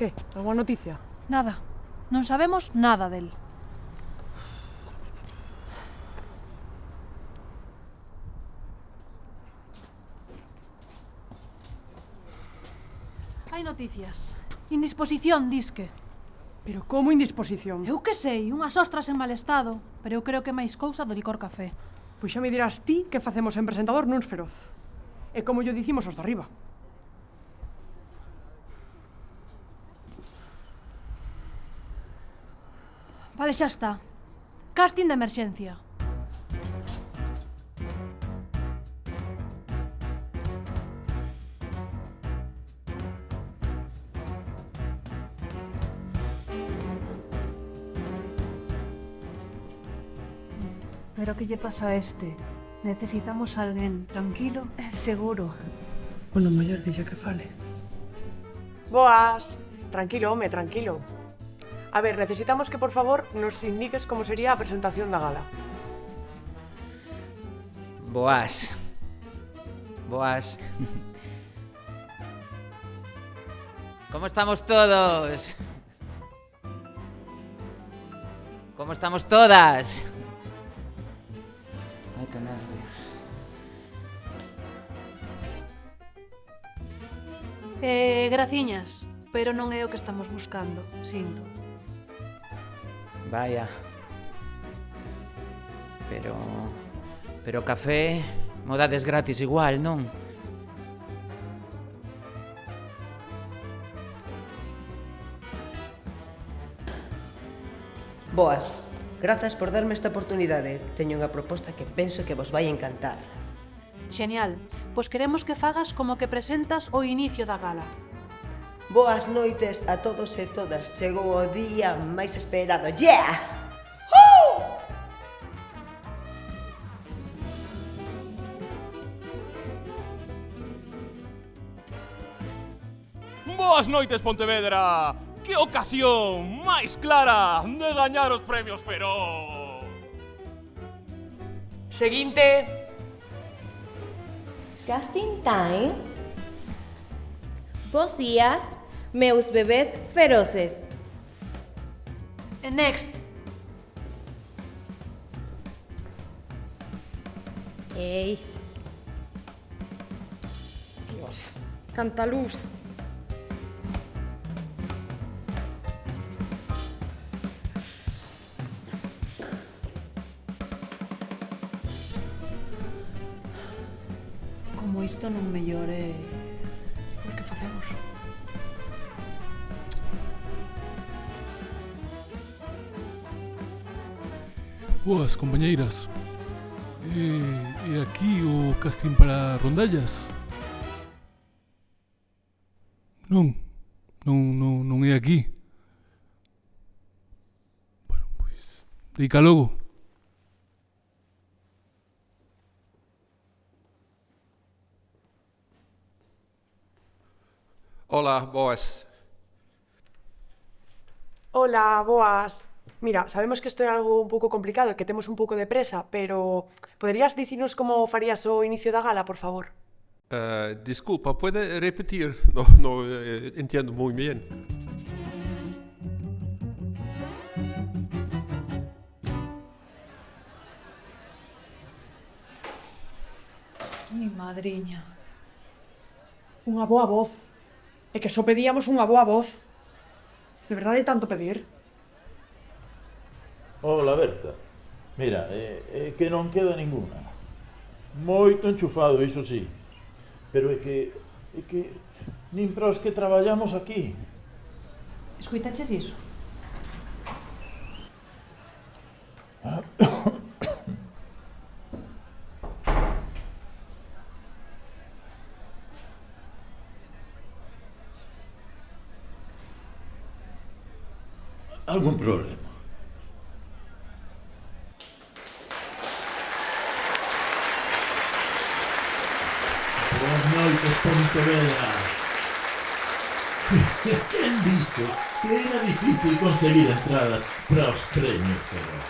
Que? Alguma noticia? Nada. Non sabemos nada del. Hai noticias. Indisposición, disque. Pero como indisposición? Eu que sei, unhas ostras en mal estado, pero eu creo que máis cousa do licor café. Pois xa me dirás ti que facemos en presentador nuns feroz. E como yo dicimos os de arriba. Vale, xa está. Casting de emerxencia. Pero que lle pasa a este? Necesitamos a alguén tranquilo e seguro. Bueno, mellor dixo que fale. Boas. Tranquilo, home, tranquilo. A ver, necesitamos que, por favor, nos indiques como sería a presentación da gala. Boas. Boas. ¿Cómo estamos todos? ¿Cómo estamos todas? Ay, qué nervios. Graciñas, pero non é o que estamos buscando, sinto. Vaya. Pero café modades gratis igual, non? Boas, grazas por darme esta oportunidade. Teño unha proposta que penso que vos vai encantar. Xenial, pois queremos que fagas como que presentas o inicio da gala. Boas noites a todos e todas. Chegou o día máis esperado. Yeah! Boas noites, Pontevedra! Que ocasión máis clara de gañar os premios Feroz! Seguinte. Casting time. Bos días, meus bebés feroces. Next. Ei, Dios, canta luz. Como isto non mellore... Por que facemos? Boas, compañeiras. E aquí o casting para rondallas? Non é aquí. Bueno, pois... Dica logo. Hola, boas. Hola, boas. Mira, sabemos que isto é algo un pouco complicado e que temos un pouco de presa, pero poderías dicirnos como farías o inicio da gala, por favor? Disculpa, ¿puede repetir? No entiendo muy bien. Mi madriña. Unha boa voz. É que só pedíamos unha boa voz. De verdade é tanto pedir? Hola, Berta. Mira, é que non queda ninguna. Moito enchufado, iso sí. Pero é que nin para os que traballamos aquí. Escoitaches iso? Algún problema? Boas noites, Pontevedra. Quen dixo que era difícil conseguir entradas para os premios Feroz?